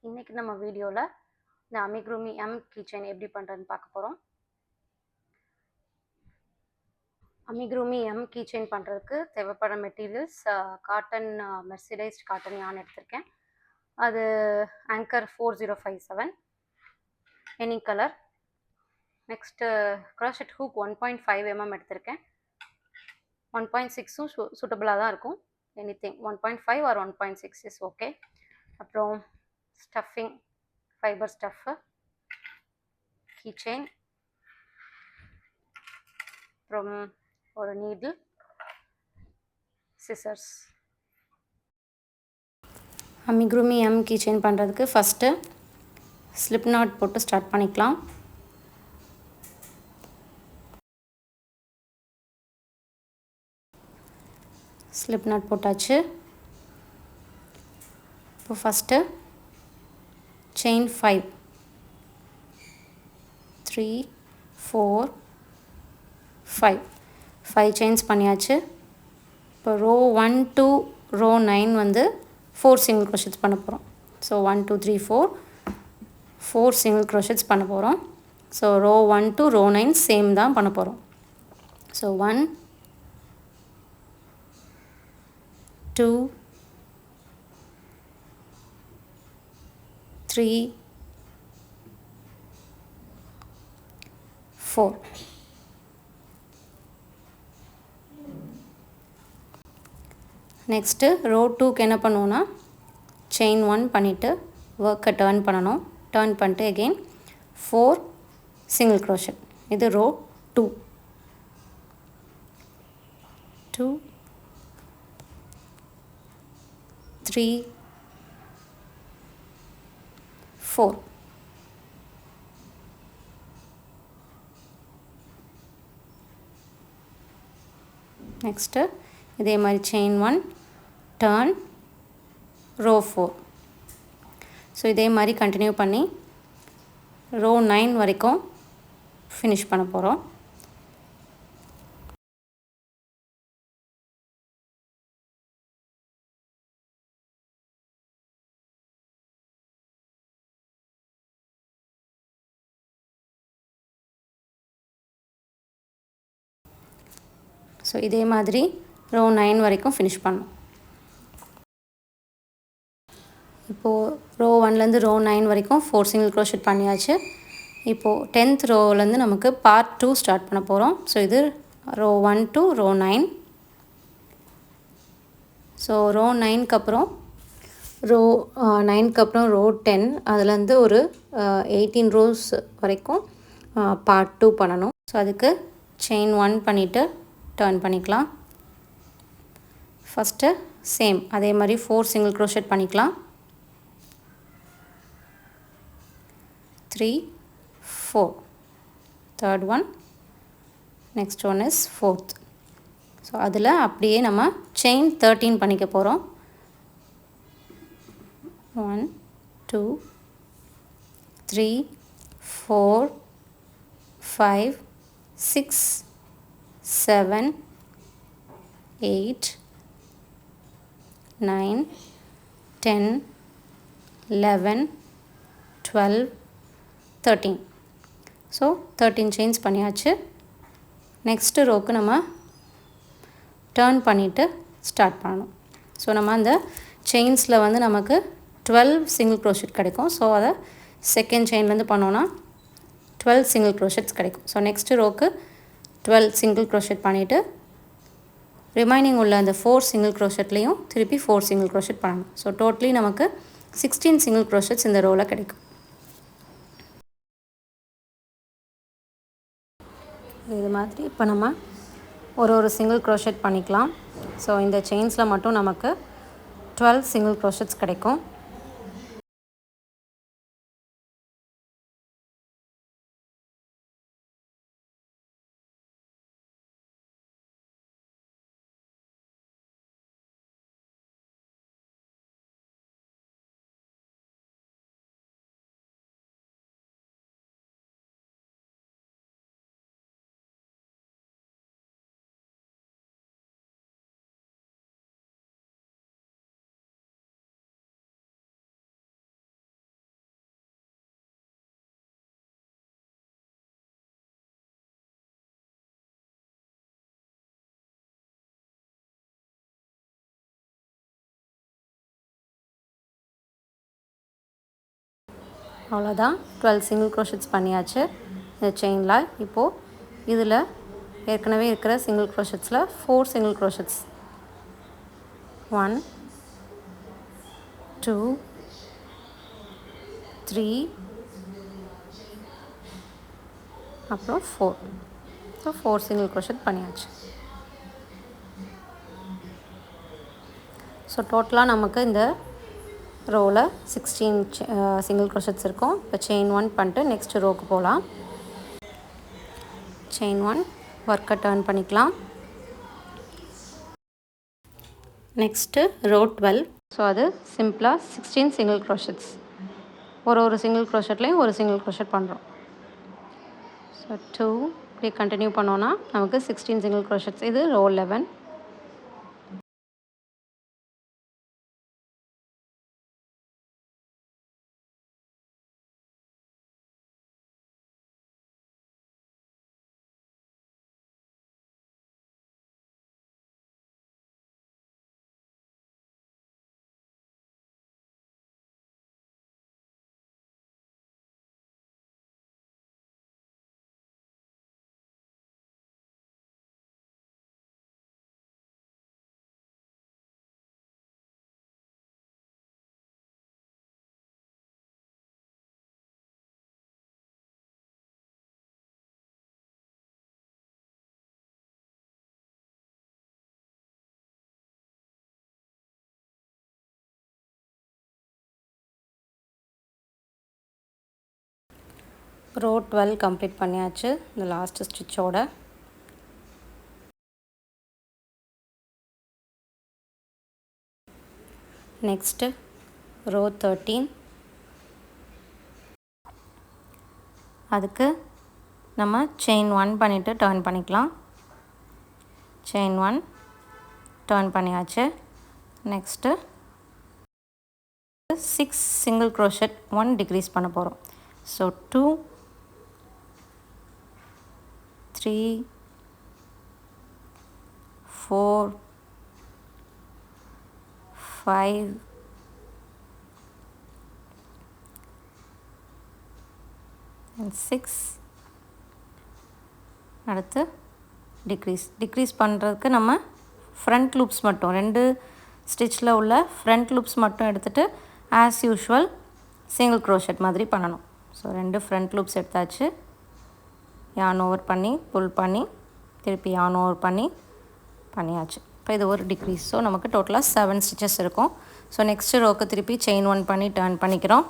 இன்றைக்கி நம்ம வீடியோவில் இந்த அமிக்ரூமி கீச்செயின் எப்படி பண்ணுறதுன்னு பார்க்க போகிறோம். அமிக்ரூமி கீச்செயின் பண்ணுறதுக்கு தேவைப்படுற மெட்டீரியல்ஸ் காட்டன் மெர்சிடைஸ்ட் காட்டன் யான் எடுத்திருக்கேன். அது Anchor 4057 any colour. Next crochet hook 1.5 mm எடுத்திருக்கேன். 1.6 சூட்டபுளாக தான் இருக்கும். Anything 1.5 or 1.6 is okay. அப்புறம் ஸ்டஃபிங் ஃபைபர் ஸ்டஃப்பு, கீச்செயின், அப்புறம் ஒரு நீடில், சிசர்ஸ். அமிக்ரூமி கீச்செயின் பண்ணுறதுக்கு ஃபஸ்ட்டு ஸ்லிப் நாட் போட்டு ஸ்டார்ட் பண்ணிக்கலாம். ஸ்லிப் நாட் போட்டாச்சு. இப்போ ஃபஸ்ட்டு செயின் 5 3 4 5 செயின்ஸ் பண்ணியாச்சு. இப்போ ரோ 1 to ரோ 9 வந்து 4 சிங்கிள் க்ரோஷெட்ஸ் பண்ண போகிறோம். ஸோ 1 2 3 4 சிங்கிள் க்ரோஷெட்ஸ் பண்ண போகிறோம். So row 1 to row 9 same தான் பண்ண போகிறோம். ஸோ 1 2 3 4. நெக்ஸ்ட்டு ரோ 2க்கு என்ன பண்ணுவோன்னா செயின் 1 பண்ணிவிட்டு ஒர்க்கை டர்ன் பண்ணணும். டர்ன் பண்ணிட்டு அகெயின் 4 சிங்கிள் க்ரோஷெட். இது ரோ 2 3 4. நெக்ஸ்ட்டு இதே மாதிரி செயின் 1 டர்ன் ரோ 4. ஸோ இதே மாதிரி கண்டினியூ பண்ணி ரோ 9 வரைக்கும் ஃபினிஷ் பண்ண போகிறோம். ஸோ இதே மாதிரி ரோ 9 வரைக்கும் ஃபினிஷ் பண்ணணும். இப்போது ரோ 1லேருந்து ரோ 9 வரைக்கும் 4 சிங்கிள் க்ரோஷெட் பண்ணியாச்சு. இப்போது 10th ரோவிலேருந்து நமக்கு பார்ட் 2 ஸ்டார்ட் பண்ண போகிறோம். ஸோ இது row 1 to row 9. So row 9க்கு அப்புறம் ரோ 9க்கு அப்புறம் ரோ 10, அதுலேருந்து ஒரு 18 ரோஸ் வரைக்கும் பார்ட் 2 பண்ணணும். ஸோ அதுக்கு செயின் 1 பண்ணிவிட்டு டர்ன் பண்ணிக்கலாம். ஃபஸ்ட்டு சேம் அதே மாதிரி 4 சிங்கிள் க்ரோஷெட் பண்ணிக்கலாம். 3 4. Third one, next one is 4th. So அதில் அப்படியே நம்ம செயின் 13 பண்ணிக்க போகிறோம். 1 2 3 4 5 6 7 8 9 10 11 12 13. ஸோ 13 செயின்ஸ் பண்ணியாச்சு. நெக்ஸ்ட்டு ரோக்கு நம்ம டர்ன் பண்ணிவிட்டு ஸ்டார்ட் பண்ணணும். ஸோ நம்ம அந்த செயின்ஸில் வந்து நமக்கு 12 சிங்கிள் க்ரோஷெட் கிடைக்கும். ஸோ அதை செகண்ட் செயின்லேருந்து பண்ணோன்னா 12 சிங்கிள் க்ரோஷெட்ஸ் கிடைக்கும். ஸோ நெக்ஸ்ட்டு ரோக்கு 12 சிங்கிள் க்ரோஷெட் பண்ணிவிட்டு ரிமைனிங் உள்ள அந்த 4 சிங்கிள் க்ரோஷெட்லேயும் திருப்பி 4 சிங்கிள் க்ரோஷெட் பண்ணணும். ஸோ டோட்டலி நமக்கு 16 சிங்கிள் க்ரோஷெட்ஸ் இந்த ரோவில் கிடைக்கும். இது மாதிரி இப்போ நம்ம ஒரு சிங்கிள் க்ரோஷெட் பண்ணிக்கலாம். ஸோ இந்த செயின்ஸில் மட்டும் நமக்கு 12 சிங்கிள் க்ரோஷெட்ஸ் கிடைக்கும். அவ்வளோதான். 12 சிங்கிள் க்ரோஷெட்ஸ் பண்ணியாச்சு இந்த செயினில். இப்போது இதில் ஏற்கனவே இருக்கிற சிங்கிள் க்ரோஷெட்ஸில் 4 சிங்கிள் க்ரோஷெட்ஸ். 1 2 3 அப்புறம் 4. ஸோ 4 சிங்கிள் க்ரோஷெட் பண்ணியாச்சு. ஸோ டோட்டலாக நமக்கு இந்த ரோவில் 16 சிங்கிள் க்ரோஷெட்ஸ் இருக்கும். இப்போ செயின் 1 பண்ணிட்டு நெக்ஸ்ட் ரோக்கு போகலாம். செயின் 1 ஒர்க்கை டர்ன் பண்ணிக்கலாம். Next row 12. ஸோ அது சிம்பிளாக 16 சிங்கிள் க்ரோஷெட்ஸ். ஒரு சிங்கிள் க்ரோஷெட்லேயும் ஒரு சிங்கிள் க்ரோஷெட் பண்ணுறோம். ஸோ 2 இப்படியே கண்டினியூ பண்ணோன்னா நமக்கு 16 சிங்கிள் க்ரோஷெட்ஸ். இது ரோ 11. ரோ 12 கம்ப்ளீட் பண்ணியாச்சு இந்த லாஸ்ட்டு ஸ்டிச்சோட. Next row 13. அதுக்கு நம்ம செயின் 1 பண்ணிவிட்டு டர்ன் பண்ணிக்கலாம். செயின் 1 டர்ன் பண்ணியாச்சு. நெக்ஸ்ட்டு 6 சிங்கிள் க்ரோஷெட் 1 டிக்ரீஸ் பண்ண போகிறோம். So 2 3 4 5 and 6. அடுத்து டிக்ரீஸ் பண்ணுறதுக்கு நம்ம ஃப்ரண்ட் லூப்ஸ் மட்டும் 2 ஸ்டிச்சில் உள்ள ஃப்ரண்ட் லூப்ஸ் மட்டும் எடுத்துகிட்டு ஆஸ் யூஷுவல் சிங்கிள் க்ரோஷெட் மாதிரி பண்ணணும். ஸோ 2 ஃப்ரண்ட் லூப்ஸ் எடுத்தாச்சு. யான் ஓவர் பண்ணி புல் பண்ணி திருப்பி யான் ஓவர் பண்ணியாச்சு. இப்போ இது ஒரு டிக்ரீஸ். ஸோ நமக்கு டோட்டலாக 7 ஸ்டிச்சஸ் இருக்கும். ஸோ நெக்ஸ்ட்டு ரோக்கு திருப்பி செயின் 1 பண்ணி டர்ன் பண்ணிக்கிறோம்.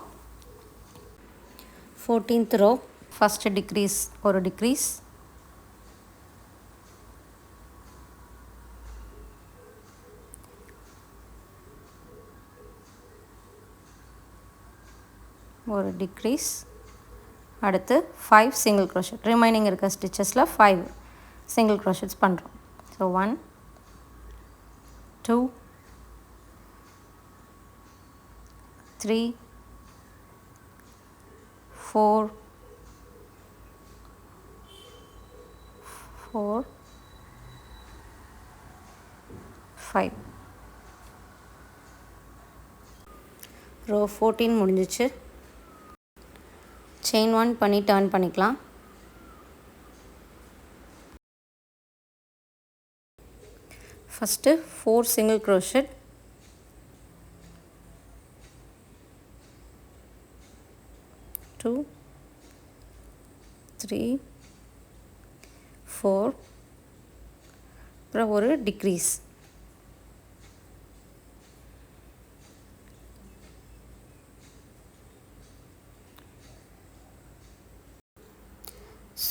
14th ரோ ஃபஸ்ட்டு டிக்ரீஸ் ஒரு டிக்ரீஸ். ஒரு டிக்ரீஸ். அடுத்து 5 சிங்கிள் க்ரோஷெட். ரிமைனிங் இருக்க ஸ்டிச்சஸில் 5 சிங்கிள் க்ரோஷெட்ஸ் பண்ணுறோம். ஸோ 1 2 3 4 5. ரோ 14 முடிஞ்சிச்சு. செயின் 1 பண்ணி டர்ன் பண்ணிக்கலாம். First 4 single crochet. 2 3 4 அப்புறம் ஒரு decrease.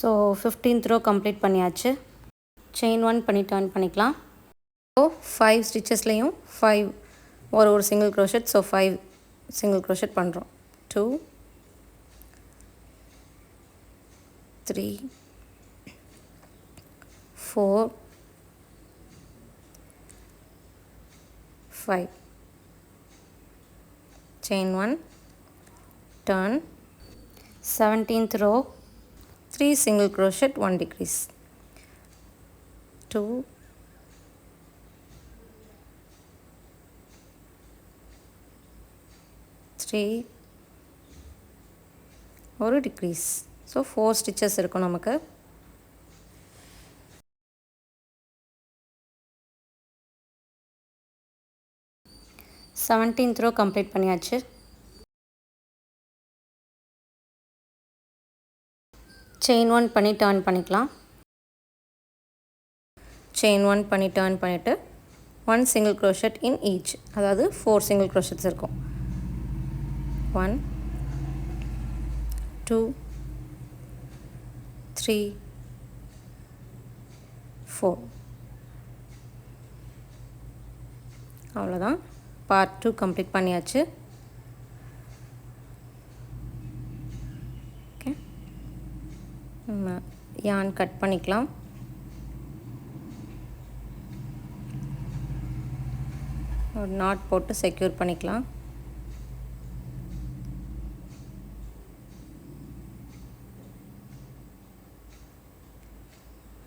So 15th row complete பண்ணியாச்சு. செயின் 1 பண்ணி டர்ன் பண்ணிக்கலாம். ஸோ 5 ஸ்டிச்சஸ்லேயும் 5 ஒரு single crochet. So 5 single crochet பண்ணுறோம். 2 3 4 5. Chain 1, turn. 17th row, 3 single crochet, 1 decrease. 2 3 ஒரு டிக்ரீஸ். ஸோ 4 ஸ்டிச்சஸ் இருக்கும் நமக்கு. செவன்டீன்த் ரோ கம்ப்ளீட் பண்ணியாச்சு. செயின் 1 பண்ணி டர்ன் பண்ணிக்கலாம். செயின் 1 பண்ணி டர்ன் பண்ணிவிட்டு 1 சிங்கிள் க்ரோஷெட் இன் ஈச், அதாவது 4 சிங்கிள் க்ரோஷெட்ஸ் இருக்கும். 1 2 3 4. அவ்வளோதான். பார்ட் 2 கம்ப்ளீட் பண்ணியாச்சு. ஓகே, நம்ம யான் கட் பண்ணிக்கலாம். ஒரு நாட் போட்டு செக்யூர் பண்ணிக்கலாம்.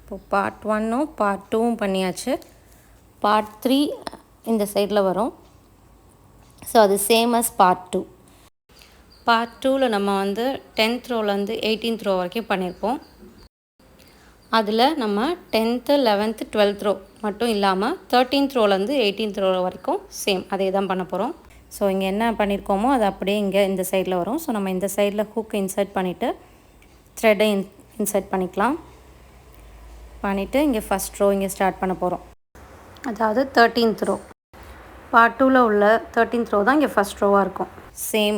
இப்போ பார்ட் 1ம் பார்ட் 2ம் பண்ணியாச்சு. பார்ட் 3 இந்த சைடில் வரும். ஸோ அது சேம் அஸ் பார்ட் 2. பார்ட் 2ல் நம்ம வந்து 10th ரோலேருந்து 18th ரோ வரைக்கும் பண்ணியிருப்போம். அதில் நம்ம 10th 11th 12th ரோ மட்டும் இல்லாமல் 13th ரோலேருந்து 18th ரோ வரைக்கும் சேம் அதே தான் பண்ண போகிறோம். ஸோ இங்கே என்ன பண்ணியிருக்கோமோ அது அப்படியே இங்கே இந்த சைடில் வரும். ஸோ நம்ம இந்த சைடில் ஹூக் இன்சர்ட் பண்ணிவிட்டு த்ரெட்டை இன்சர்ட் பண்ணிக்கலாம். பண்ணிவிட்டு இங்கே ஃபஸ்ட் ரோ இங்கே ஸ்டார்ட் பண்ண போகிறோம். அதாவது 13th ரோ. பார்ட் 2ல் உள்ள 13th ரோ தான் இங்கே ஃபஸ்ட் ரோவாக இருக்கும். சேம்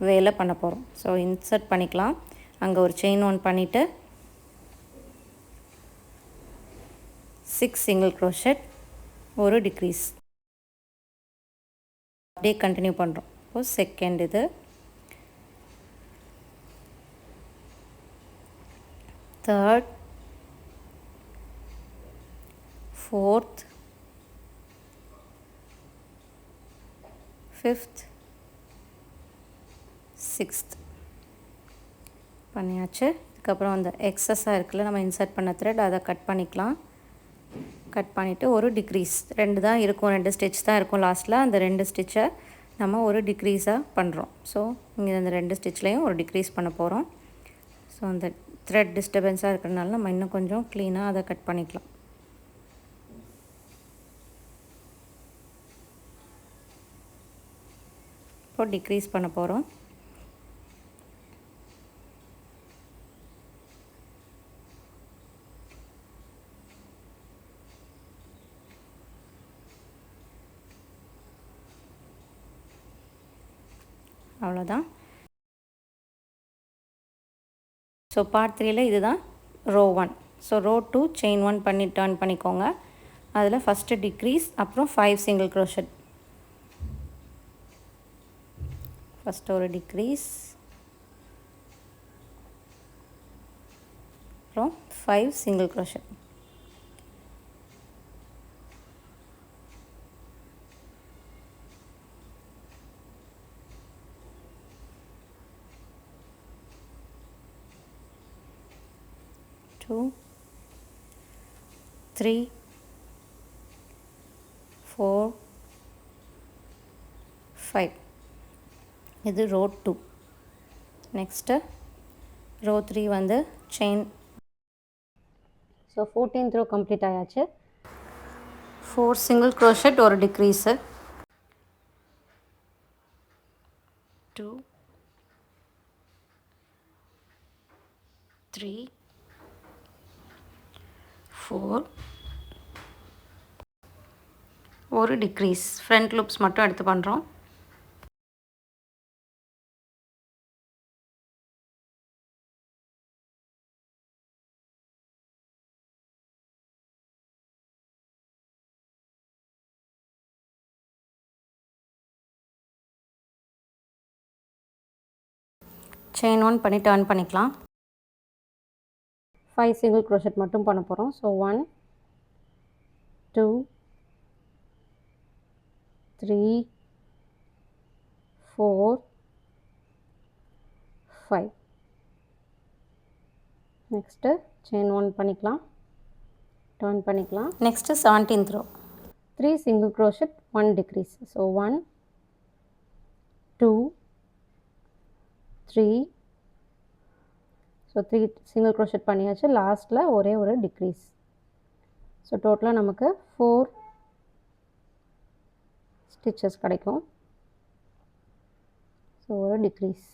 வேலை பண்ண போகிறோம். ஸோ இன்சர்ட் பண்ணிக்கலாம். அங்கே ஒரு செயின் 1 பண்ணிவிட்டு 6 சிங்கிள் க்ரோஷெட், ஒரு டிக்ரீஸ். அப்படியே கண்டினியூ பண்ணுறோம். இப்போது செகண்ட் இது, தேர்ட், ஃபோர்த், ஃபிஃப்த், சிக்ஸ்த் பண்ணியாச்சு. இதுக்கப்புறம் அந்த எக்ஸஸாக இருக்குல்ல நம்ம இன்சர்ட் பண்ண த்ரெட், அதை கட் பண்ணிக்கலாம். கட் பண்ணிவிட்டு ஒரு டிக்ரீஸ், 2 தான் இருக்கும், 2 ஸ்டிச் தான் இருக்கும் லாஸ்ட்டில். அந்த 2 ஸ்டிச்சை நம்ம ஒரு டிக்ரீஸாக பண்ணுறோம். ஸோ இங்கே இந்த 2 ஸ்டிச்லேயும் ஒரு டிக்ரீஸ் பண்ண போகிறோம். ஸோ அந்த த்ரெட் டிஸ்டர்பன்ஸாக இருக்கிறதுனால நம்ம இன்னும் கொஞ்சம் க்ளீனாக அதை கட் பண்ணிக்கலாம். இப்போ டிக்ரீஸ் பண்ண போகிறோம். அவ்வளோதான். ஸோ பார்ட் 3ல் இதுதான் ரோ 1. ஸோ ரோ 2 செயின் 1 பண்ணி டர்ன் பண்ணிக்கோங்க. அதில் ஃபஸ்ட்டு டிக்ரீஸ், அப்புறம் 5 சிங்கிள் க்ரோஷெட். ஃபஸ்ட்டு ஒரு டிக்ரீஸ், அப்புறம் 5 சிங்கிள் க்ரோஷெட். Two, 3, 4, 5. இது ரோ 2. நெக்ஸ்ட்டு ரோ 3 வந்து chain. So 14th row complete ஆயாச்சு. 4 சிங்கிள் க்ரோஷெட், ஒரு டிக்ரீஸு. 2, 3, 4, ஒரு டிக்ரீஸ். ஃப்ரண்ட் லூப்ஸ் மட்டும் எடுத்து பண்ணுறோம். செயின் 1 பண்ணி டர்ன் பண்ணிக்கலாம். 5 சிங்கிள் க்ரோஷெட் மட்டும் பண்ண போகிறோம். ஸோ 1 2 3 4 5. நெக்ஸ்ட்டு செயின் 1 பண்ணிக்கலாம், டர்ன் பண்ணிக்கலாம். Next 17th row 3 single crochet, 1 decrease. So 1 2 3 so 3 single crochet பண்ணியாச்சு. லாஸ்ட்டில் ஒரே ஒரு டிக்ரீஸ். ஸோ டோட்டலாக நமக்கு 4 ஸ்டிச்சஸ் கிடைக்கும். ஸோ ஒரு டிக்ரீஸ்.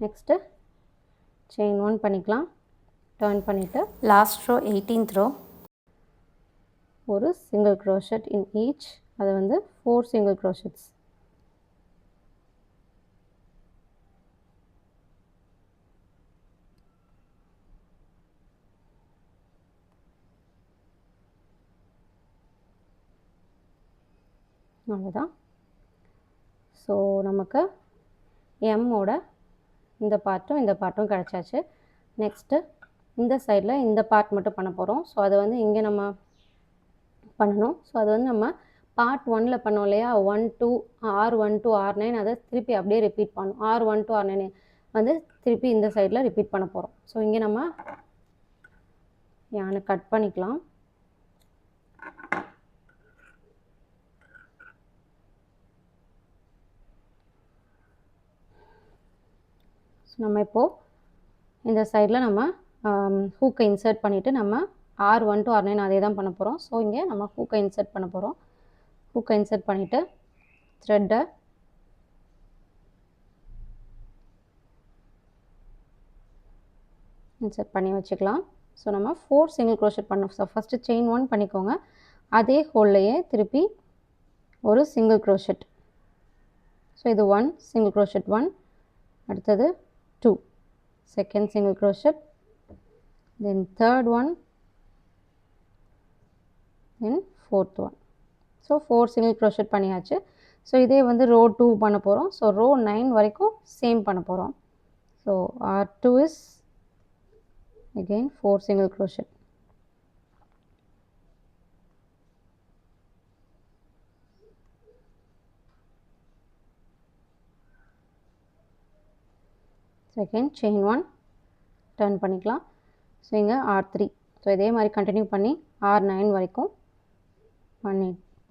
நெக்ஸ்ட்டு செயின் 1 பண்ணிக்கலாம். டர்ன் பண்ணிவிட்டு லாஸ்ட் ரோ 18th ரோ ஒரு சிங்கிள் க்ரோஷெட் இன் ஈச். அது வந்து 4 சிங்கிள் க்ரோஷெட்ஸ். அவ்வளோதான். ஸோ நமக்கு எம்மோட இந்த பார்ட்டும் கிடச்சாச்சு. நெக்ஸ்ட்டு இந்த சைடில் இந்த பார்ட் மட்டும் பண்ண போகிறோம். ஸோ அதை வந்து இங்கே நம்ம பண்ணணும். ஸோ அது வந்து நம்ம பார்ட் 1ல் பண்ணோம் இல்லையா, 1 to R1 to R9, அதை திருப்பி அப்படியே ரிப்பீட் பண்ணணும். R1 to R9 வந்து திருப்பி இந்த சைடில் ரிப்பீட் பண்ண போகிறோம். ஸோ இங்கே நம்ம யானை கட் பண்ணிக்கலாம். நம்ம இப்போது இந்த சைடில் நம்ம ஹூக்கை இன்சர்ட் பண்ணிவிட்டு நம்ம R1 to R9 அதே தான் பண்ண போகிறோம். ஸோ இங்கே நம்ம ஹூக்கை இன்சர்ட் பண்ண போகிறோம். ஹூக்கை இன்சர்ட் பண்ணிவிட்டு த்ரெட்டை இன்சர்ட் பண்ணி வச்சுக்கலாம். ஸோ நம்ம 4 சிங்கிள் க்ரோஷெட் பண்ணோம். ஸோ ஃபஸ்ட்டு செயின் 1 பண்ணிக்கோங்க. அதே ஹோல்லையே திருப்பி ஒரு சிங்கிள் க்ரோஷெட். ஸோ இது 1 சிங்கிள் க்ரோஷெட் 1, அடுத்தது 2 second single crochet, then third one, தென் fourth one. So 4 single crochet பண்ணியாச்சு. ஸோ இதே வந்து ரோ 2 பண்ண போகிறோம். ஸோ ரோ 9 வரைக்கும் சேம் பண்ண போகிறோம். So R2 is again 4 single crochet. Second chain 1 turn பண்ணிக்கலாம். ஸோ இங்கே R3. ஸோ இதே மாதிரி கண்டினியூ பண்ணி R9 வரைக்கும்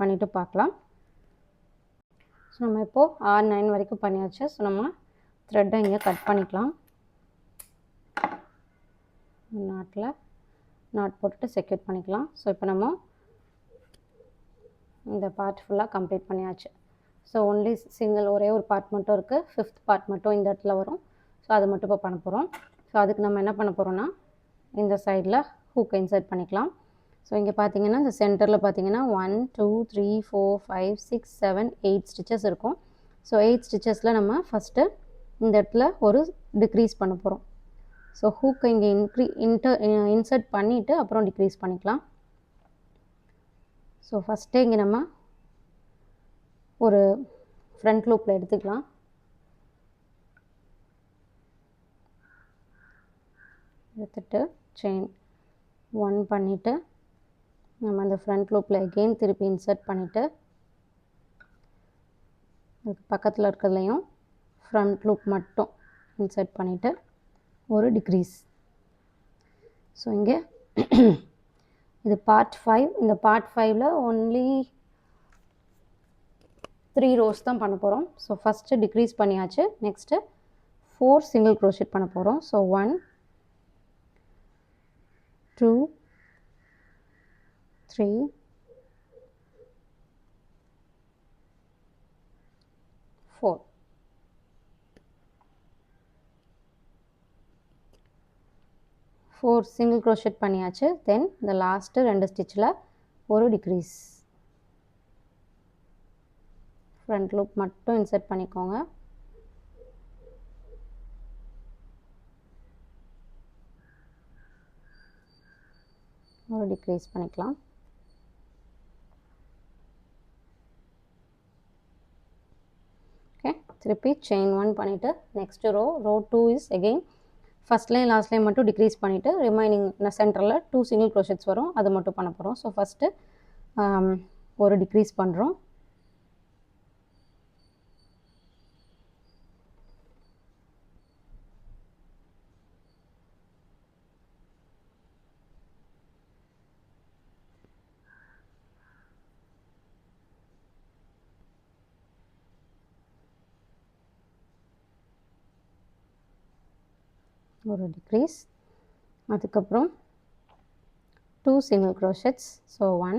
பண்ணிவிட்டு பார்க்கலாம். ஸோ நம்ம இப்போது R9 வரைக்கும் பண்ணியாச்சு. ஸோ நம்ம த்ரெட்டை இங்கே கட் பண்ணிக்கலாம். நாட் போட்டுட்டு செக்யூர் பண்ணிக்கலாம். ஸோ இப்போ நம்ம இந்த பார்ட் ஃபுல்லாக கம்ப்ளீட் பண்ணியாச்சு. ஸோ ஒன்லி சிங்கிள் ஒரே ஒரு பார்ட் மட்டும் இருக்குது. 5th பார்ட் மட்டும் இந்த இடத்துல வரும். ஸோ அது மட்டும் இப்போ பண்ண போகிறோம். ஸோ அதுக்கு நம்ம என்ன பண்ண போகிறோம்னா இந்த சைடில் ஹூக்கை இன்சர்ட் பண்ணிக்கலாம். ஸோ இங்கே பார்த்தீங்கன்னா இந்த சென்டரில் பார்த்தீங்கன்னா 1 2 3 4 5 6 7 8 ஸ்டிச்சஸ் இருக்கும். ஸோ 8 ஸ்டிச்சஸில் நம்ம ஃபஸ்ட்டு இந்த இடத்துல ஒரு டிக்ரீஸ் பண்ண போகிறோம். ஸோ ஹூக்கை இங்கே இன்சர்ட் பண்ணிவிட்டு அப்புறம் டிக்ரீஸ் பண்ணிக்கலாம். ஸோ ஃபஸ்ட்டே இங்கே நம்ம ஒரு ஃப்ரண்ட் லூப்பில் எடுத்துக்கலாம். எடுத்துட்டு செயின் 1 பண்ணிவிட்டு நம்ம அந்த ஃப்ரண்ட் லூப்பில் எகெயின் திருப்பி இன்சர்ட் பண்ணிவிட்டு அதுக்கு பக்கத்தில் இருக்கிறதுலையும் ஃப்ரண்ட் லூப் மட்டும் இன்சர்ட் பண்ணிவிட்டு ஒரு டிக்ரீஸ். ஸோ இங்கே இது பார்ட் 5. இந்த பார்ட் 5ல் ஒன்லி 3 ரோஸ் தான் பண்ண போகிறோம். ஸோ ஃபஸ்ட்டு டிக்ரீஸ் பண்ணியாச்சு. நெக்ஸ்ட்டு 4 சிங்கிள் க்ரோஷெட் பண்ண போகிறோம். ஸோ 1 2 3 4 4 சிங்கிள் க்ரோஷெட் பண்ணியாச்சு. தென் இந்த லாஸ்ட்டு 2 ஸ்டிச்சில் ஒரு டிக்ரீஸ். ஃப்ரண்ட் லூப் மட்டும் இன்சர்ட் பண்ணிக்கோங்க. ஒரு டிக்ரீஸ் பண்ணிக்கலாம். ஓகே, திருப்பி செயின் 1 பண்ணிவிட்டு next row 2 is again first line last line மட்டும் டிக்ரீஸ் பண்ணிவிட்டு ரிமைனிங் சென்டரில் 2 சிங்கிள் க்ரோஷெட்ஸ் வரும். அது மட்டும் பண்ண போகிறோம். ஸோ ஃபஸ்ட்டு ஒரு டிக்ரீஸ் பண்ணுறோம். ஒரு டிக்ரீஸ், அதுக்கப்புறம் 2 single crochets, so 1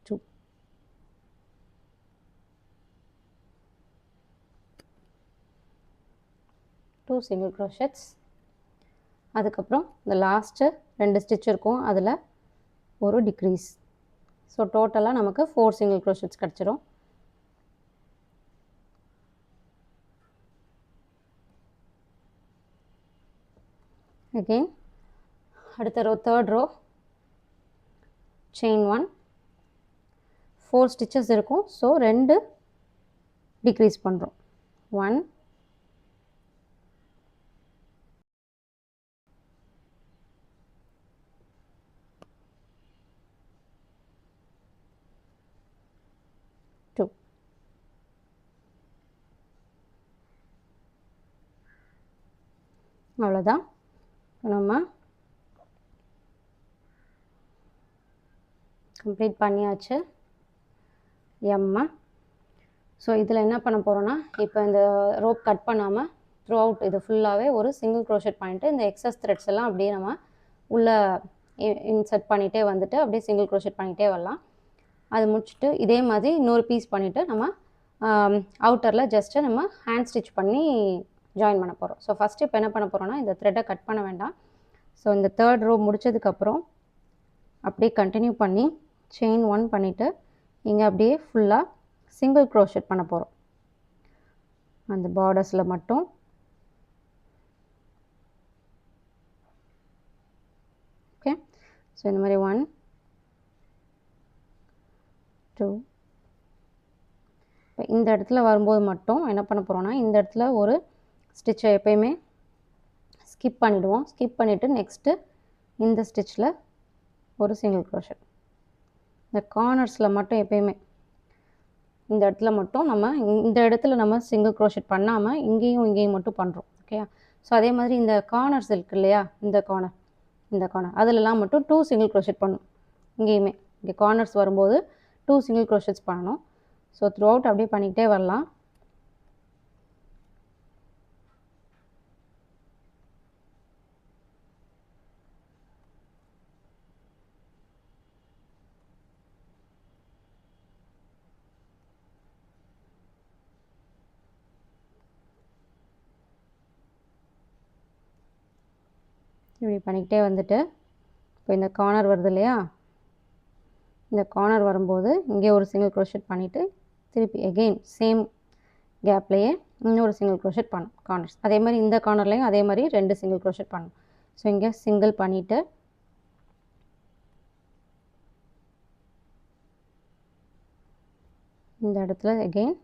2 2 single crochets, அதுக்கப்புறம் இந்த லாஸ்ட்டு 2 ஸ்டிச் இருக்கும், அதில் ஒரு டிக்ரீஸ். ஸோ டோட்டலாக நமக்கு 4 single crochets கிடச்சிரும். அகெயின் அடுத்த row, third row, chain 1, 4 stitches இருக்கும், ஸோ 2 டிக்ரீஸ் பண்ணுறோம். 1 2 அவ்வளோதான். நம்ம கம்ப்ளீட் பண்ணியாச்சு எம்மை. ஸோ இதில் என்ன பண்ண போகிறோன்னா, இப்போ இந்த ரோப் கட் பண்ணாமல் த்ரூ அவுட் இது ஃபுல்லாகவே ஒரு சிங்கிள் க்ரோஷெட் பண்ணிட்டு இந்த எக்ஸஸ் த்ரெட்ஸ் எல்லாம் அப்படியே நம்ம உள்ளே இன்சர்ட் பண்ணிகிட்டே வந்துட்டு அப்படியே சிங்கிள் க்ரோஷெட் பண்ணிகிட்டே வரலாம். அது முடிச்சுட்டு இதே மாதிரி இன்னொரு பீஸ் பண்ணிவிட்டு நம்ம அவுட்டரில் ஜஸ்ட்டு நம்ம ஹேண்ட் ஸ்டிச் பண்ணி ஜாயின் பண்ண போகிறோம். ஸோ ஃபஸ்ட்டு இப்போ என்ன பண்ண போகிறோன்னா, இந்த த்ரெட்டை கட் பண்ண வேண்டாம். ஸோ இந்த தேர்ட் ரோ முடித்ததுக்கப்புறம் அப்படியே கண்டினியூ பண்ணி செயின் 1 பண்ணிவிட்டு இங்கே அப்படியே ஃபுல்லாக சிங்கிள் க்ரோஷெட் பண்ண போகிறோம். அந்த பார்டர்ஸில் மட்டும் ஓகே. ஸோ இந்த மாதிரி 1 2 இப்போ இந்த இடத்துல வரும்போது மட்டும் என்ன பண்ண போகிறோன்னா, இந்த இடத்துல ஒரு ஸ்டிச்சை எப்பயுமே ஸ்கிப் பண்ணிவிடுவோம். ஸ்கிப் பண்ணிவிட்டு நெக்ஸ்ட்டு இந்த ஸ்டிச்சில் ஒரு சிங்கிள் க்ரோஷெட். இந்த கார்னர்ஸில் மட்டும் எப்பயுமே இந்த இடத்துல மட்டும் நம்ம இந்த இடத்துல நம்ம சிங்கிள் க்ரோஷெட் பண்ணாமல் இங்கேயும் மட்டும் பண்ணுறோம். ஓகே. ஸோ அதே மாதிரி இந்த கார்னர்ஸ் இருக்குது இல்லையா, இந்த கார்னர் அதிலெலாம் மட்டும் 2 சிங்கிள் க்ரோஷெட் பண்ணணும். இங்கேயுமே இங்கே கார்னர்ஸ் வரும்போது 2 சிங்கிள் க்ரோஷெட்ஸ் பண்ணணும். ஸோ த்ரூ அவுட் அப்படியே பண்ணிக்கிட்டே வரலாம். இப்படி பண்ணிக்கிட்டே வந்துட்டு இப்போ இந்த கார்னர் வருது இல்லையா, இந்த கார்னர் வரும்போது இங்கே ஒரு சிங்கிள் க்ரோஷெட் பண்ணிவிட்டு திருப்பி எகெயின் சேம் கேப்லேயே இன்னொரு சிங்கிள் க்ரோஷெட் பண்ணணும் கார்னர்ஸ். அதே மாதிரி இந்த கார்னர்லேயும் அதே மாதிரி 2 சிங்கிள் க்ரோஷெட் பண்ணணும். ஸோ இங்கே சிங்கிள் பண்ணிவிட்டு இந்த இடத்துல எகெயின்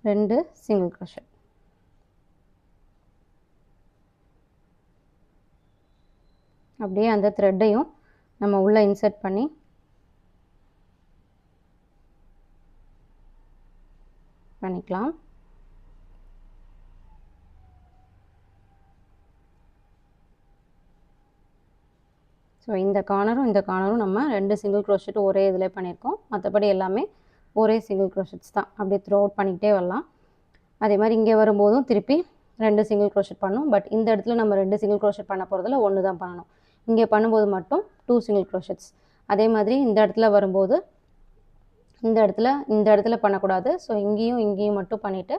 2 சிங்கிள் க்ரோஷெட். அப்படியே அந்த த்ரெட்டையும் நம்ம உள்ளே இன்சர்ட் பண்ணி பண்ணிக்கலாம். ஸோ இந்த கார்னரும் நம்ம 2 சிங்கிள் க்ரோஷெட் ஒரே இதில் பண்ணியிருக்கோம். மற்றபடி எல்லாமே ஒரே சிங்கிள் க்ரோஷெட்ஸ் தான். அப்படியே த்ரூ அவுட் பண்ணிக்கிட்டே வரலாம். அதே மாதிரி இங்கே வரும்போதும் திருப்பி 2 சிங்கிள் க்ரோஷெட் பண்ணணும். பட் இந்த இடத்துல நம்ம 2 சிங்கிள் க்ரோஷெட் பண்ண போகிறதுல 1 தான் பண்ணணும். இங்கே பண்ணும்போது மட்டும் 2 சிங்கிள் க்ரோஷெட்ஸ். அதே மாதிரி இந்த இடத்துல வரும்போது இந்த இடத்துல பண்ணக்கூடாது. ஸோ இங்கேயும் மட்டும் பண்ணிவிட்டு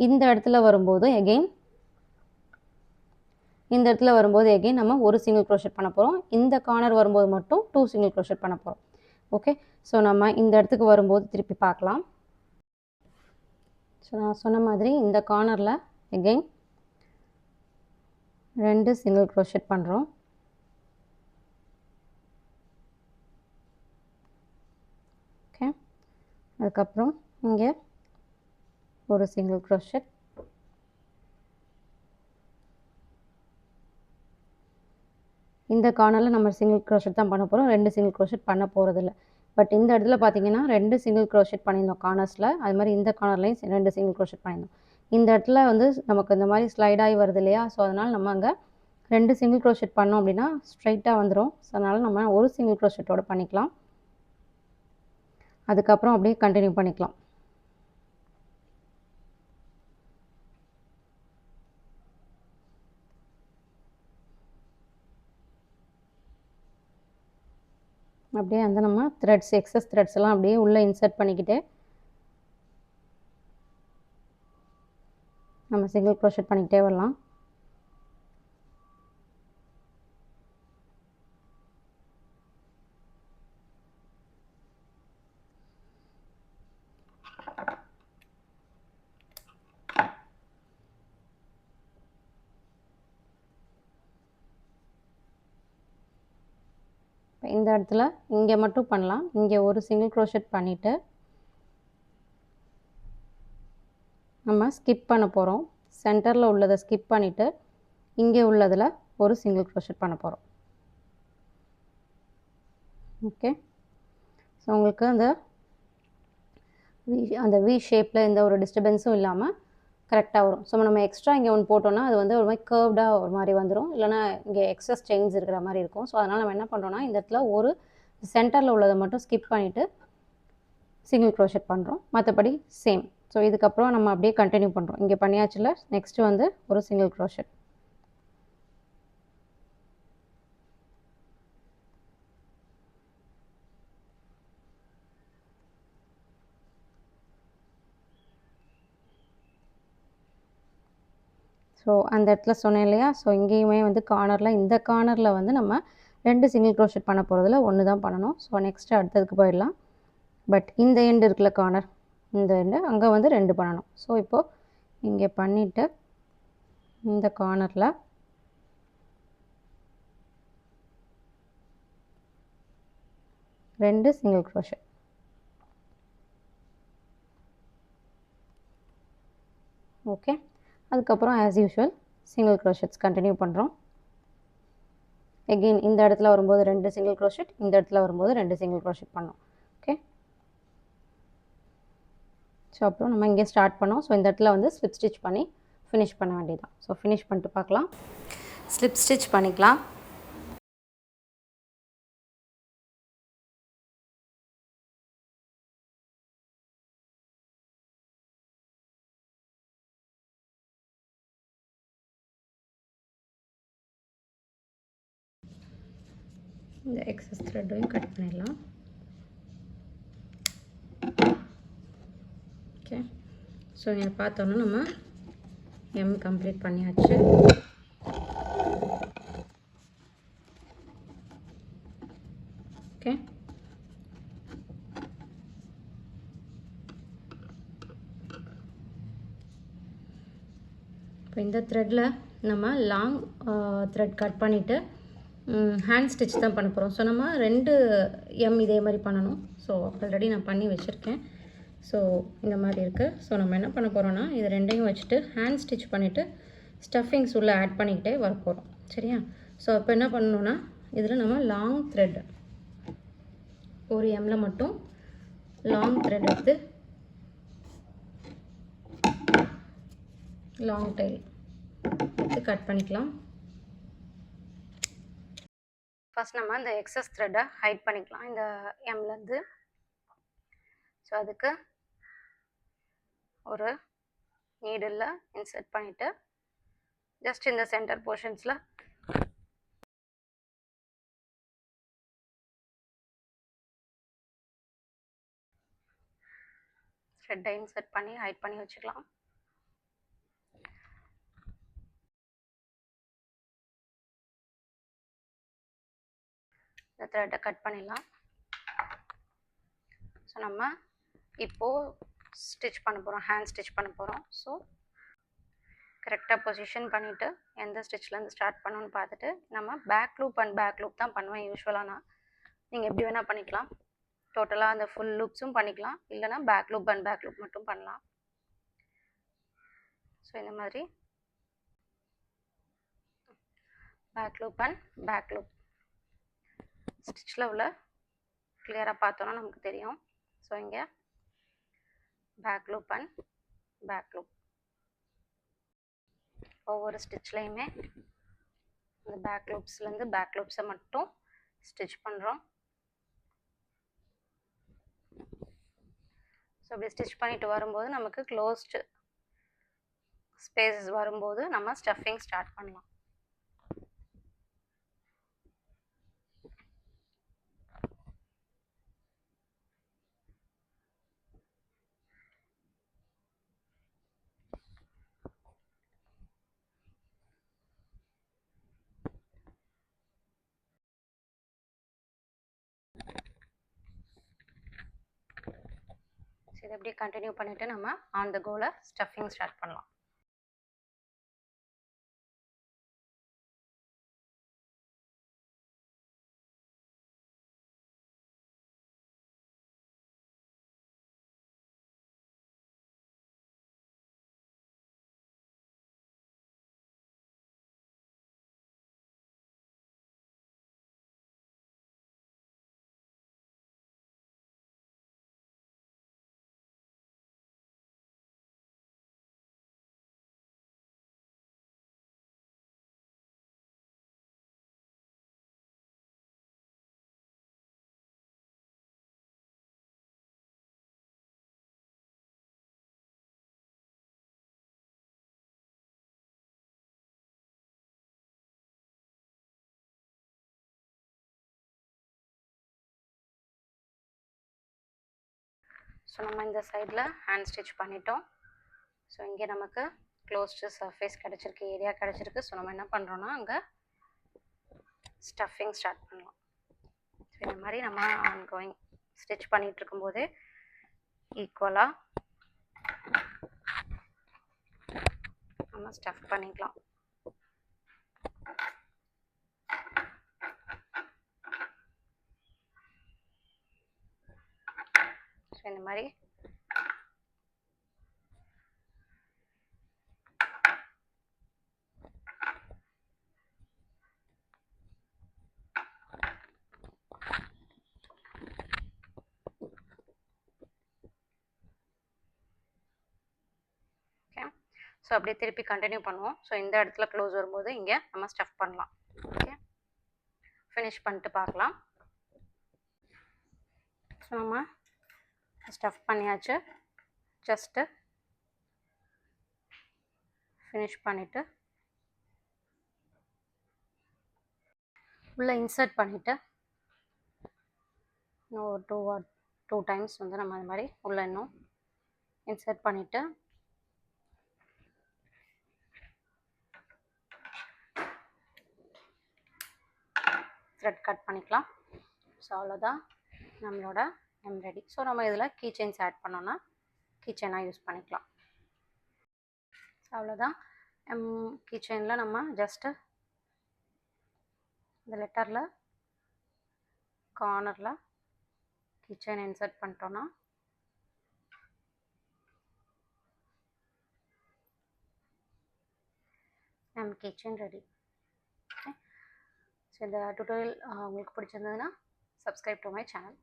இந்த இடத்துல வரும்போது எகெயின் நம்ம ஒரு சிங்கிள் க்ரோஷெட் பண்ண போகிறோம். இந்த கார்னர் வரும்போது மட்டும் 2 சிங்கிள் க்ரோஷெட் பண்ண போகிறோம். ஓகே. ஸோ நம்ம இந்த இடத்துக்கு வரும்போது திருப்பி பார்க்கலாம். ஸோ நான் சொன்ன மாதிரி இந்த கார்னரில் எகெயின் 2 சிங்கிள் க்ரோஷெட் பண்ணுறோம். ஓகே. அதுக்கப்புறம் இங்கே ஒரு சிங்கிள் க்ரோஷெட். இந்த கார்னரில் நம்ம சிங்கிள் க்ரோஷெட் தான் பண்ண போகிறோம். 2 சிங்கிள் க்ரோஷெட் பண்ண போகிறதில்ல. பட் இந்த இடத்துல பார்த்தீங்கன்னா 2 சிங்கிள் க்ரோஷெட் பண்ணியிருந்தோம் கார்னர்ஸில். அது மாதிரி இந்த கார்னர்லையும் 2 சிங்கிள் க்ரோஷெட் பண்ணியிருந்தோம். இந்த இடத்துல வந்து நமக்கு இந்த மாதிரி ஸ்லைடாகி வருது இல்லையா, ஸோ அதனால் நம்ம அங்கே 2 சிங்கிள் க்ரோஷெட் பண்ணோம் அப்படின்னா ஸ்ட்ரைட்டாக வந்துடும். ஸோ அதனால் நம்ம ஒரு சிங்கிள் க்ரோஷெட்டோடு பண்ணிக்கலாம். அதுக்கப்புறம் அப்படியே கண்டினியூ பண்ணிக்கலாம். அப்படியே அந்த நம்ம த்ரெட்ஸ் எக்ஸஸ் த்ரெட்ஸ் எல்லாம் அப்படியே உள்ளே இன்சர்ட் பண்ணிக்கிட்டு நம்ம சிங்கிள் க்ரோஷெட் பண்ணிக்கிட்டே வரலாம். இந்த இடத்துல இங்கே மட்டும் பண்ணலாம். இங்கே ஒரு சிங்கிள் க்ரோஷெட் பண்ணிவிட்டு நம்ம ஸ்கிப் பண்ண போகிறோம். சென்டரில் உள்ளதை ஸ்கிப் பண்ணிவிட்டு இங்கே உள்ளதில் ஒரு சிங்கிள் க்ரோஷெட் பண்ண போகிறோம். ஓகே, ஸோ உங்களுக்கு அந்த வி ஷேப்பில் எந்த ஒரு டிஸ்டர்பன்ஸும் இல்லாமல் கரெக்டாக வரும். ஸோ நம்ம எக்ஸ்ட்ரா இங்கே ஒன்று போட்டோன்னா அது ஒரு மாதிரி கர்வ்டாக ஒரு மாதிரி வந்துடும், இல்லைனா இங்கே எக்ஸஸ் செயின்ஸ் இருக்கிற மாதிரி இருக்கும். ஸோ அதனால் நம்ம என்ன பண்ணுறோன்னா இந்த இடத்துல ஒரு சென்டரில் உள்ளதை மட்டும் ஸ்கிப் பண்ணிவிட்டு சிங்கிள் க்ரோஷெட் பண்ணுறோம். மற்றபடி சேம். ஸோ இதுக்கப்புறம் நம்ம அப்படியே கண்டினியூ பண்ணுறோம். இங்கே பண்ணியாச்சுல, நெக்ஸ்ட்டு ஒரு சிங்கிள் க்ரோஷெட். ஸோ அந்த இடத்துல சொன்னேன் இல்லையா, ஸோ இங்கேயுமே கார்னரில் இந்த கார்னரில் நம்ம 2 சிங்கிள் க்ரோஷெட் பண்ண போகிறதுல 1 தான் பண்ணணும். ஸோ நெக்ஸ்ட்டு அடுத்ததுக்கு போயிடலாம். பட் இந்த எண்டு இருக்குல்ல கார்னர், இந்த எண்டு அங்கே 2 பண்ணணும். ஸோ இப்போது இங்கே பண்ணிவிட்டு இந்த கார்னரில் ரெண்டு சிங்கிள் க்ரோஷெட். ஓகே, அதுக்கப்புறம் as usual single crochets continue பண்ணுறோம். எகெயின் இந்த இடத்துல வரும்போது 2 சிங்கிள் க்ரோஷெட், இந்த இடத்துல வரும்போது 2 சிங்கிள் க்ரோஷெட் பண்ணோம். ஓகே, ஸோ அப்புறம் நம்ம இங்கே ஸ்டார்ட் பண்ணோம். ஸோ இந்த இடத்துல ஸ்லிப் ஸ்டிச் பண்ணி ஃபினிஷ் பண்ண வேண்டியதான். ஸோ ஃபினிஷ் பண்ணிட்டு பார்க்கலாம். ஸ்லிப் ஸ்டிச் பண்ணிக்கலாம். இந்த எக்ஸஸ் த்ரெட்டையும் கட் பண்ணிடலாம். ஓகே, ஸோ இங்கே பார்த்தோன்னா நம்ம எம் கம்ப்ளீட் பண்ணியாச்சு. ஓகே, இப்போ இந்த த்ரெட்டில் நம்ம லாங் த்ரெட் கட் பண்ணிவிட்டு ஹேண்ட் ஸ்டிச் தான் பண்ண போகிறோம். ஸோ நம்ம 2 எம் இதே மாதிரி பண்ணணும். ஸோ ஆல்ரெடி நான் பண்ணி வச்சுருக்கேன். ஸோ இந்த மாதிரி இருக்குது. ஸோ நம்ம என்ன பண்ண போகிறோன்னா இது 2ஐயும் வச்சுட்டு ஹேண்ட் ஸ்டிச் பண்ணிவிட்டு ஸ்டஃபிங்ஸ் உள்ளே ஆட் பண்ணிக்கிட்டே வர போகிறோம். சரியா? ஸோ இப்போ என்ன பண்ணணுன்னா இதில் நம்ம லாங் த்ரெட் ஒரு எம்மில் மட்டும் லாங் த்ரெட் எடுத்து லாங் டைல் எடுத்து கட் பண்ணிக்கலாம். ஃபஸ்ட் நம்ம இந்த எக்ஸஸ் த்ரெட்டை ஹைட் பண்ணிக்கலாம் இந்த எம்லேருந்து. ஸோ அதுக்கு ஒரு நீடில் இன்சர்ட் பண்ணிவிட்டு ஜஸ்ட் இந்த சென்டர் போர்ஷன்ஸில் த்ரெட்டை இன்சர்ட் பண்ணி ஹைட் பண்ணி வச்சுக்கலாம். இந்த த்ரெட்டை கட் பண்ணிடலாம். ஸோ நம்ம இப்போது ஸ்டிச் பண்ண போகிறோம், ஹேண்ட் ஸ்டிச் பண்ண போகிறோம். ஸோ கரெக்டாக பொசிஷன் பண்ணிவிட்டு எந்த ஸ்டிச்லேருந்து ஸ்டார்ட் பண்ணணும்னு பார்த்துட்டு நம்ம back loop and back loop தான் பண்ணுவேன் யூஸ்வலாக. நான் நீங்கள் எப்படி வேணால் பண்ணிக்கலாம். டோட்டலாக அந்த ஃபுல் லூப்ஸும் பண்ணிக்கலாம், இல்லைனா back loop and back loop மட்டும் பண்ணலாம். ஸோ இந்த மாதிரி back loop and back loop ஸ்டிச்சில் உள்ள கிளியராக பார்த்தோன்னா நமக்கு தெரியும். ஸோ இங்கே back loop and back loop ஒவ்வொரு ஸ்டிச்லேயுமே இந்த பேக் லூப்ஸ்லேருந்து பேக் லூப்ஸை மட்டும் ஸ்டிச் பண்ணுறோம். ஸோ இப்படி ஸ்டிச் பண்ணிட்டு வரும்போது நமக்கு க்ளோஸ்டு ஸ்பேஸஸ் வரும்போது நம்ம ஸ்டஃபிங் ஸ்டார்ட் பண்ணலாம். இதை இப்படியே கண்டினியூ பண்ணிவிட்டு நம்ம ஆன் த கோவில் ஸ்டஃபிங் ஸ்டார்ட் பண்ணலாம். ஸோ நம்ம இந்த சைடில் ஹேண்ட் ஸ்டிச் பண்ணிட்டோம். ஸோ இங்கே நமக்கு க்ளோஸ்டு சர்ஃபேஸ் கிடச்சிருக்கு, ஏரியா கிடச்சிருக்கு. ஸோ நம்ம என்ன பண்ணுறோன்னா அங்கே ஸ்டஃபிங் ஸ்டார்ட் பண்ணலாம். ஸோ இந்த மாதிரி நம்ம ஆன் கோயிங் ஸ்டிச் பண்ணிகிட்டு இருக்கும்போது ஈக்குவலாக நம்ம ஸ்டஃப் பண்ணிக்கலாம். ஸோ இந்த மாதிரி ஸோ அப்படியே திருப்பி கண்டினியூ பண்ணுவோம். ஸோ இந்த இடத்துல க்ளோஸ் வரும்போது இங்கே நம்ம ஸ்டஃப் பண்ணலாம். ஓகே, ஃபினிஷ் பண்ணிட்டு பார்க்கலாம். ஸோ நம்ம ஸ்டஃப் பண்ணியாச்சு. ஜஸ்ட்டு ஃபினிஷ் பண்ணிவிட்டு உள்ளே இன்சர்ட் பண்ணிவிட்டு இன்னும் டூ டைம்ஸ் வந்து நம்ம அது மாதிரி உள்ளே இன்னும் இன்சர்ட் பண்ணிவிட்டு த்ரெட் கட் பண்ணிக்கலாம். ஸோ அவ்வளோதான் நம்மளோட ரெடி. ஸோ நம்ம இதில் கீ செயின்ஸ் ஆட் பண்ணோன்னா கீ செயினாக யூஸ் பண்ணிக்கலாம். ஸோ அவ்வளோதான். கீ செயினில் நம்ம ஜஸ்ட்டு இந்த லெட்டரில் கார்னரில் கீ செயின் இன்சர்ட் பண்ணிட்டோன்னா நம்ம keychain ready. Okay, so இந்த டுட்டோரியல் உங்களுக்கு பிடிச்சிருந்ததுன்னா subscribe to my channel.